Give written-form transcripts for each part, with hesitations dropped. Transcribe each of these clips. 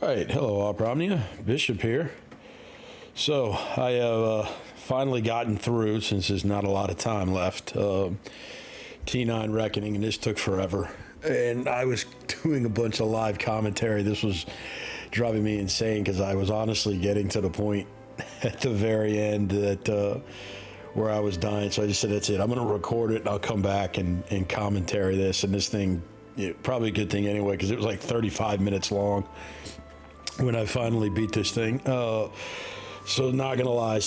Right, hello Omnia, Bishop here. So I have finally gotten through, since there's not a lot of time left, T9 Reckoning, and this took forever. And I was doing a bunch of live commentary. This was driving me insane because I was honestly getting to the point at the very end that where I was dying. So I just said, that's it. I'm going to record it and I'll come back and commentary this. And this thing, probably a good thing anyway, because it was like 35 minutes long when I finally beat this thing. So not gonna lie,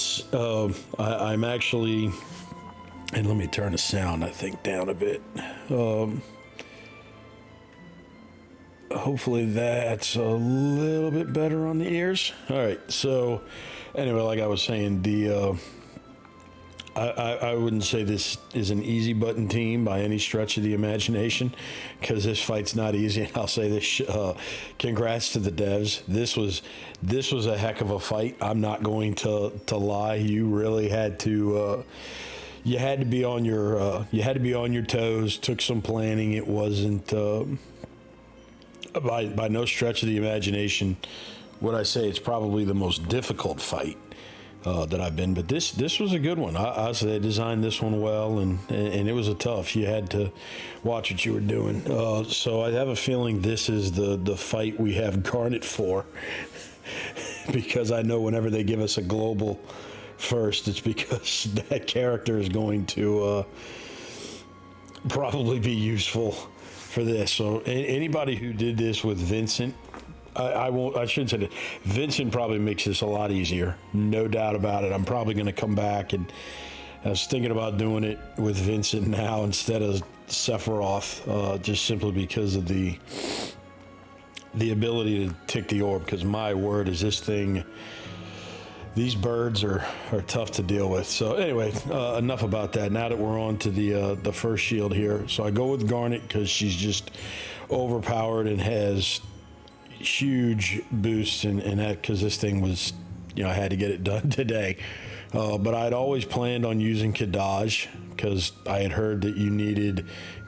I'm actually, and let me turn the sound, I think, down a bit. Hopefully that's a little bit better on the ears. All right, so anyway, like I was saying, I wouldn't say this is an easy button team by any stretch of the imagination, because this fight's not easy. And I'll say this: congrats to the devs. This was a heck of a fight. I'm not going to lie. You really had to. You had to be on your toes. Took some planning. It wasn't by no stretch of the imagination would I say it's probably the most difficult fight that I've been, but this was a good one. I say they designed this one well, and it was a tough. You had to watch what you were doing. So I have a feeling this is the fight we have Garnet for, because I know whenever they give us a global first, it's because that character is going to probably be useful for this. So anybody who did this with Vincent, I shouldn't say that. Vincent probably makes this a lot easier, no doubt about it. I'm probably going to come back, and I was thinking about doing it with Vincent now instead of Sephiroth, just simply because of the ability to tick the orb. Because my word, is this thing, these birds are tough to deal with. So anyway, enough about that. Now that we're on to the first shield here, so I go with Garnet because she's just overpowered and has huge boosts and that, because this thing was, I had to get it done today. But I'd always planned on using Kadaj because I had heard that you needed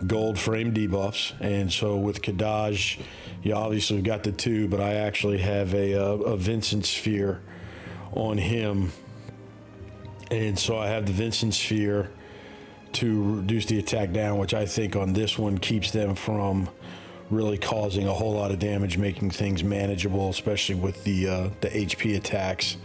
gold frame debuffs, and so with Kadaj, you obviously got the two, but I actually have a Vincent sphere on him, and so I have the Vincent sphere to reduce the attack down, which I think on this one keeps them from really causing a whole lot of damage, making things manageable, especially with the HP attacks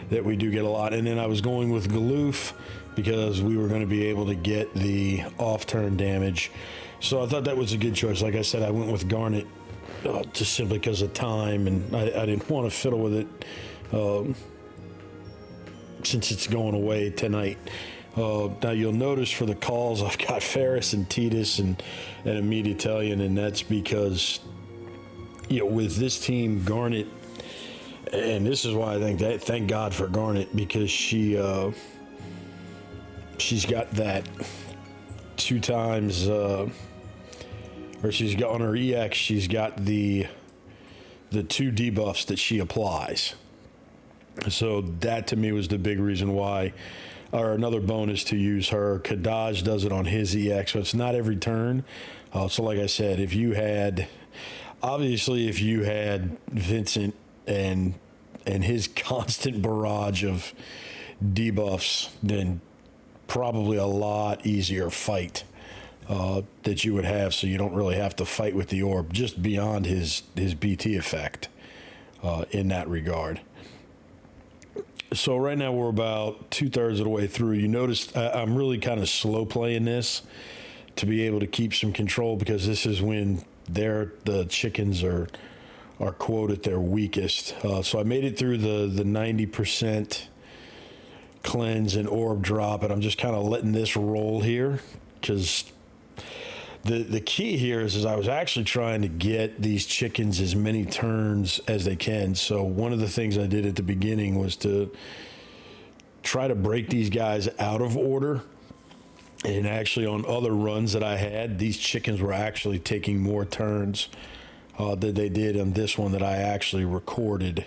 that we do get a lot. And then I was going with Galuf because we were going to be able to get the off-turn damage. So I thought that was a good choice. Like I said, I went with Garnet just simply because of time, and I didn't want to fiddle with it since it's going away tonight. Now you'll notice for the calls, I've got Faris and Titus and a Meat Italian, and that's because, with this team, Garnet, and this is why I think that, thank God for Garnet, because she's got that 2 times, or she's got on her EX, she's got the 2 debuffs that she applies. So that to me was the big reason why. Or another bonus to use her. Kadaj does it on his EX, so it's not every turn. So like I said, if you had Vincent and his constant barrage of debuffs, then probably a lot easier fight that you would have, so you don't really have to fight with the orb, just beyond his BT effect in that regard. So right now we're about 2/3 of the way through. You notice I'm really kind of slow playing this to be able to keep some control, because this is when the chickens are quote at their weakest. So I made it through the 90% cleanse and orb drop, and I'm just kind of letting this roll here, because the key here is I was actually trying to get these chickens as many turns as they can. So one of the things I did at the beginning was to try to break these guys out of order. And actually on other runs that I had, these chickens were actually taking more turns than they did on this one that I actually recorded,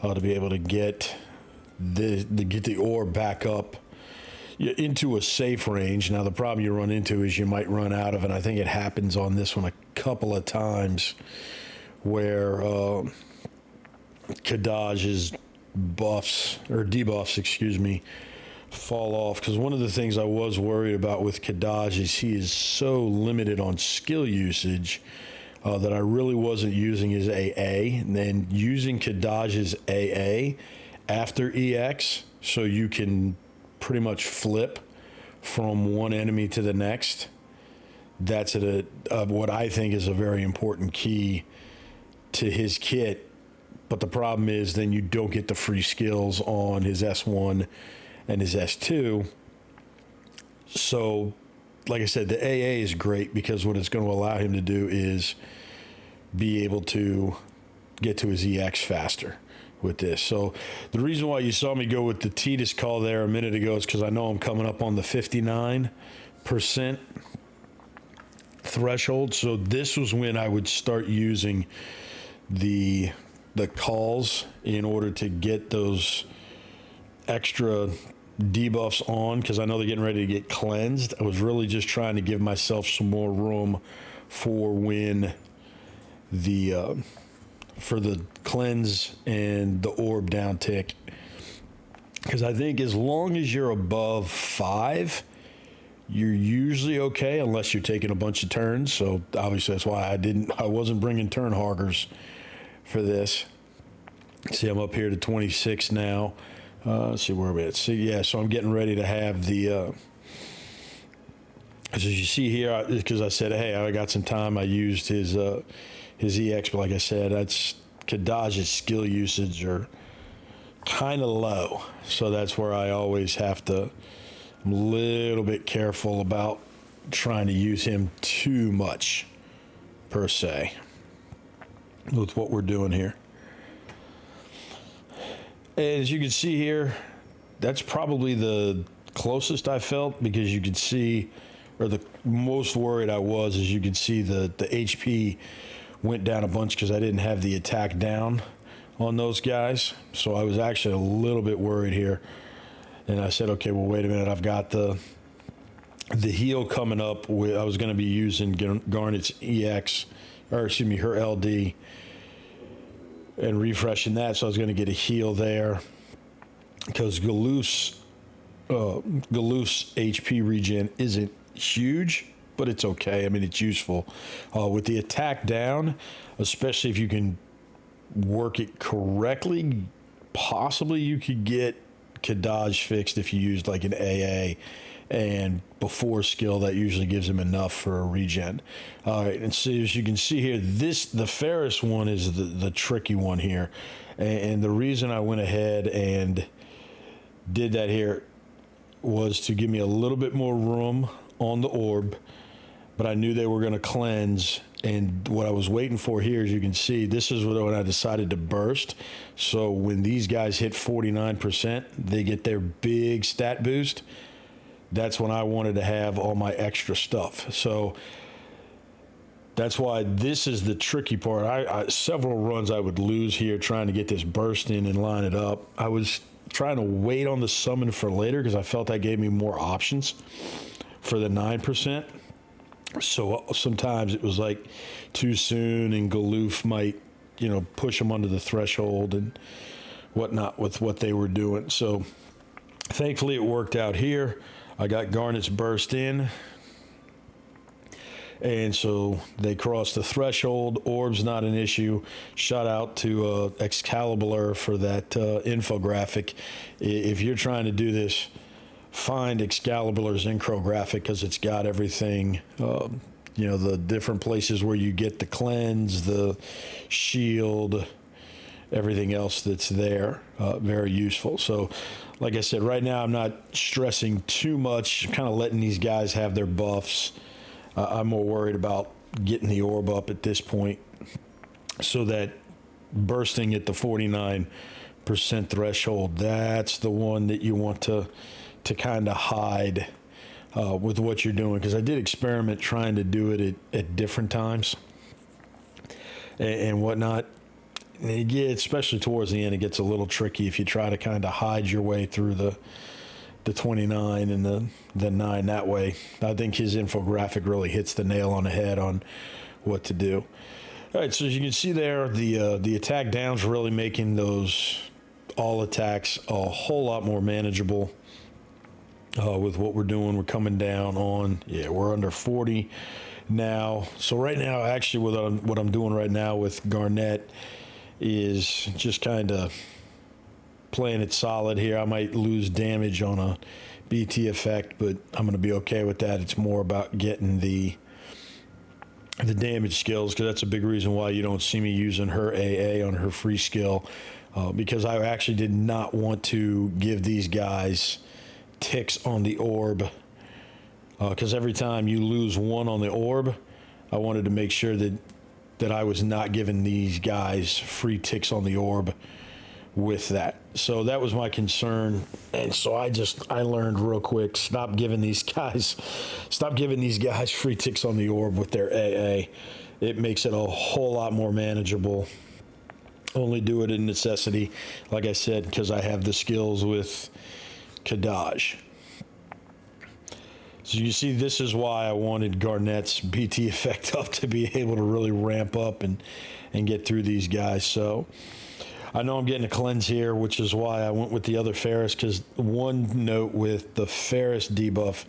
to be able to get the orb back up into a safe range. Now the problem you run into is you might run out of, and I think it happens on this one a couple of times, where Kadaj's buffs, or debuffs, excuse me, fall off. Because one of the things I was worried about with Kadaj is he is so limited on skill usage that I really wasn't using his AA. And then using Kadaj's AA after EX, so you can pretty much flip from one enemy to the next. That's what I think is a very important key to his kit. But the problem is then you don't get the free skills on his S1 and his S2. So, like I said, the AA is great because what it's going to allow him to do is be able to get to his EX faster with this. So the reason why you saw me go with the Tidus call there a minute ago is because I know I'm coming up on the 59% threshold. So this was when I would start using the calls in order to get those extra debuffs on, because I know they're getting ready to get cleansed. I was really just trying to give myself some more room for when for the cleanse and the orb downtick, because I think as long as you're above 5, you're usually okay, unless you're taking a bunch of turns. So obviously that's why I wasn't bringing turn hoggers for this. See, I'm up here to 26 now. Let's see where we're at. See, yeah, so I'm getting ready to have the as you see here, because I said, hey, I got some time, I used his EX, but like I said, that's Kadaj's skill usage are kind of low. So that's where I always have to, I'm a little bit careful about trying to use him too much, per se, with what we're doing here. And as you can see here, that's probably the closest I felt, because you could see, or the most worried I was, as you can see the HP went down a bunch because I didn't have the attack down on those guys. So I was actually a little bit worried here. And I said, okay, well, wait a minute. I've got the heal coming up. I was going to be using Garnet's EX, or excuse me, her LD, and refreshing that. So I was going to get a heal there, because Galuf's HP regen isn't huge, but it's okay. I mean, it's useful. With the attack down, especially if you can work it correctly, possibly you could get Kadaj fixed if you used like an AA, and before skill, that usually gives him enough for a regen. All right, and so as you can see here, the Faris one is the tricky one here. And the reason I went ahead and did that here was to give me a little bit more room on the orb, but I knew they were going to cleanse. And what I was waiting for here, as you can see, this is when I decided to burst. So when these guys hit 49%, they get their big stat boost. That's when I wanted to have all my extra stuff. So that's why this is the tricky part. Several runs I would lose here trying to get this burst in and line it up. I was trying to wait on the summon for later because I felt that gave me more options for the 9%. So sometimes it was like too soon, and Galuf might, push them under the threshold and whatnot with what they were doing. So thankfully it worked out here. I got Garnet's burst in, and so they crossed the threshold. Orb's not an issue. Shout out to Xcaliblur for that infographic. If you're trying to do this, find Xcaliblur's infographic, because it's got everything, the different places where you get the cleanse, the shield, everything else that's there. Very useful. So like I said, right now I'm not stressing too much, kind of letting these guys have their buffs. I'm more worried about getting the orb up at this point, so that bursting at the 49% threshold, that's the one that you want to kind of hide with what you're doing, because I did experiment trying to do it at different times and whatnot. And it gets, especially towards the end, it gets a little tricky if you try to kind of hide your way through the 29 and the 9 that way. I think his infographic really hits the nail on the head on what to do. All right, so as you can see there, the attack down's really making those all attacks a whole lot more manageable with what we're doing. We're coming down on, yeah, we're under 40 now. So right now, actually, what I'm doing right now with Garnet is just kind of playing it solid here. I might lose damage on a BT effect, but I'm going to be okay with that. It's more about getting the damage skills, because that's a big reason why you don't see me using her AA on her free skill, because I actually did not want to give these guys ticks on the orb, because every time you lose one on the orb, I wanted to make sure that I was not giving these guys free ticks on the orb with that. So that was my concern, and so I learned real quick, stop giving these guys free ticks on the orb with their AA. It makes it a whole lot more manageable. Only do it in necessity, like I said, because I have the skills with Kadaj. So you see, this is why I wanted Garnet's BT effect up, to be able to really ramp up and get through these guys. So I know I'm getting a cleanse here, which is why I went with the other Faris, because one note with the Faris debuff,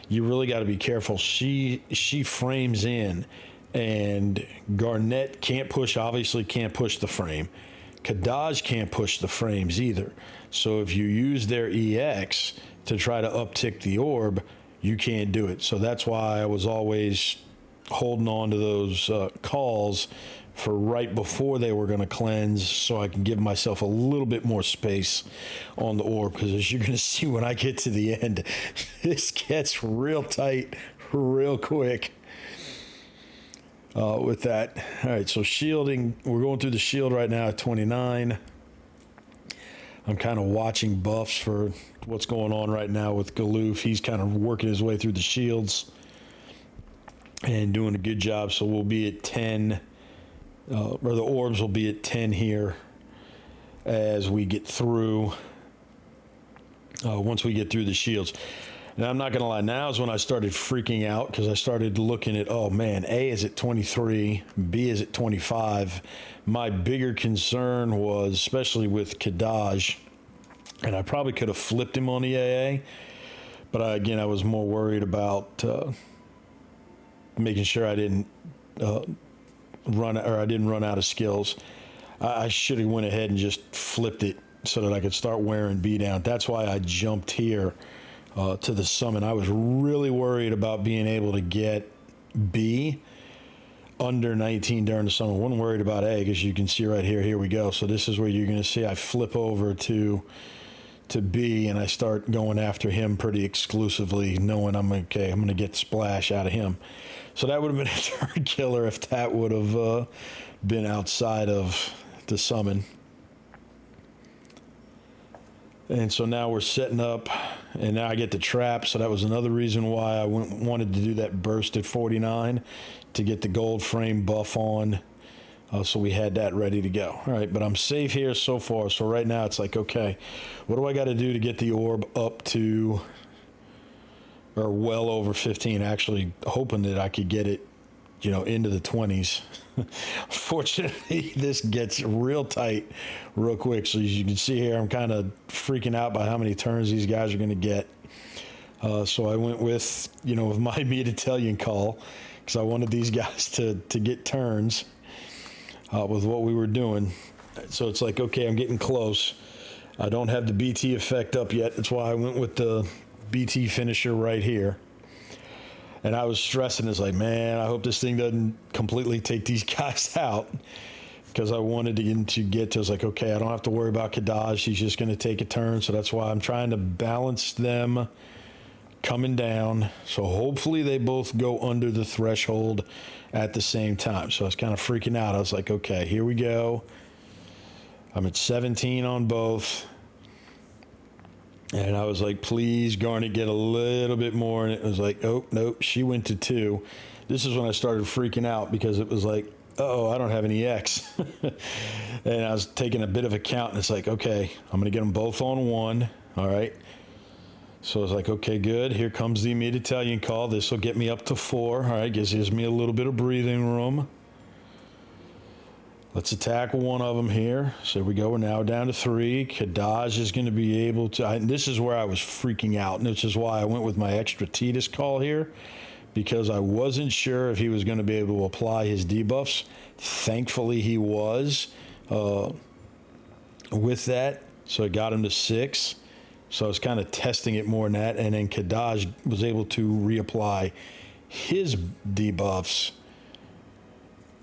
you really got to be careful. She frames in, and Garnet obviously can't push the frame. Kadaj can't push the frames either. So if you use their EX to try to uptick the orb, you can't do it. So that's why I was always holding on to those calls for right before they were going to cleanse, so I can give myself a little bit more space on the orb, because as you're going to see when I get to the end, this gets real tight real quick with that. All right, so shielding, we're going through the shield right now at 29. I'm kind of watching buffs for what's going on right now with Galuf. He's kind of working his way through the shields and doing a good job, so we'll be at 10. Or the orbs will be at 10 here as we get through, once we get through the shields. Now, I'm not going to lie, now is when I started freaking out, because I started looking at, oh man, A is at 23, B is at 25. My bigger concern was, especially with Kadaj, and I probably could have flipped him on the AA, but again, I was more worried about making sure I didn't run out of skills. I should have went ahead and just flipped it so that I could start wearing B down. That's why I jumped here to the summon. I was really worried about being able to get B under 19 during the summon. I wasn't worried about A, because you can see right here. Here we go. So this is where you're going to see I flip over to B, and I start going after him pretty exclusively, knowing I'm going to get splash out of him. So that would have been a turn killer if that would have been outside of the summon. And so now we're setting up, and now I get the trap. So that was another reason why I wanted to do that burst at 49 to get the gold frame buff on. So we had that ready to go. All right, but I'm safe here so far. So right now it's like, okay, what do I got to do to get the orb up to, or well over 15, actually hoping that I could get it, into the 20s. Fortunately, this gets real tight real quick. So as you can see here, I'm kind of freaking out by how many turns these guys are going to get. So I went with, with my meat Italian call, because I wanted these guys to get turns with what we were doing. So it's like, okay, I'm getting close. I don't have the BT effect up yet. That's why I went with the BT finisher right here. And I was stressing, it's like, man, I hope this thing doesn't completely take these guys out, because I wanted to get to, I was like, okay, I don't have to worry about Kadaj. She's just going to take a turn. So that's why I'm trying to balance them coming down. So hopefully they both go under the threshold at the same time. So I was kind of freaking out. I was like, okay, here we go. I'm at 17 on both. And I was like, please, Garnet, get a little bit more. And it was like, oh, nope, she went to 2. This is when I started freaking out, because it was like, I don't have any X. And I was taking a bit of a count, and it's like, okay, I'm going to get them both on 1. All right. So I was like, okay, good. Here comes the immediate Italian call. This will get me up to 4. All right, gives me a little bit of breathing room. Let's attack one of them here. So we go. We're now down to 3. Kadaj is going to be able to. This is where I was freaking out, and this is why I went with my extra Titus call here, because I wasn't sure if he was going to be able to apply his debuffs. Thankfully, he was with that, so it got him to 6. So I was kind of testing it more than that, and then Kadaj was able to reapply his debuffs.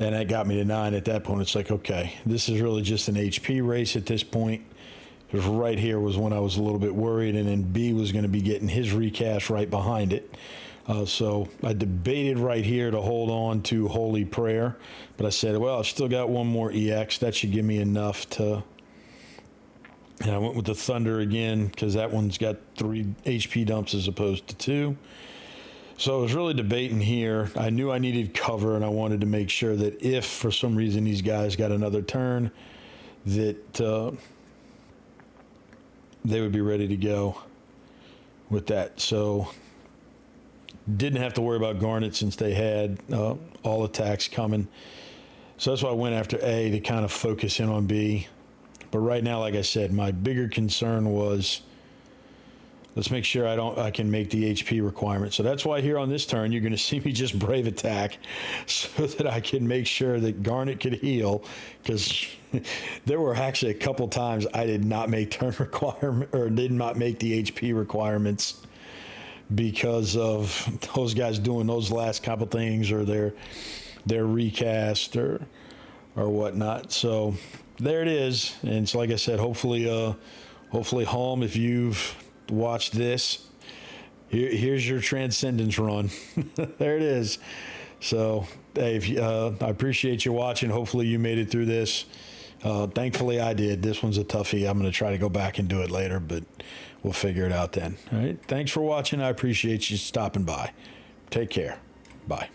And that got me to 9 at that point. It's like, okay, this is really just an HP race at this point. Because right here was when I was a little bit worried, and then B was going to be getting his recast right behind it. So I debated right here to hold on to Holy Prayer. But I said, well, I've still got one more EX. That should give me enough to... And I went with the Thunder again, because that one's got 3 HP dumps as opposed to 2. So I was really debating here. I knew I needed cover, and I wanted to make sure that if for some reason these guys got another turn, that they would be ready to go with that. So didn't have to worry about Garnet since they had all attacks coming. So that's why I went after A to kind of focus in on B. But right now, like I said, my bigger concern was, let's make sure I can make the HP requirement. So that's why here on this turn, you're going to see me just brave attack so that I can make sure that Garnet could heal, because there were actually a couple times I did not make turn requirement or did not make the HP requirements because of those guys doing those last couple things or their recast or whatnot. So there it is. And so like I said, hopefully home, if you've watch this. Here's your Transcendence run. There it is. So, hey, I appreciate you watching. Hopefully you made it through this. Thankfully I did. This one's a toughie. I'm going to try to go back and do it later, but we'll figure it out then. All right. Thanks for watching. I appreciate you stopping by. Take care. Bye.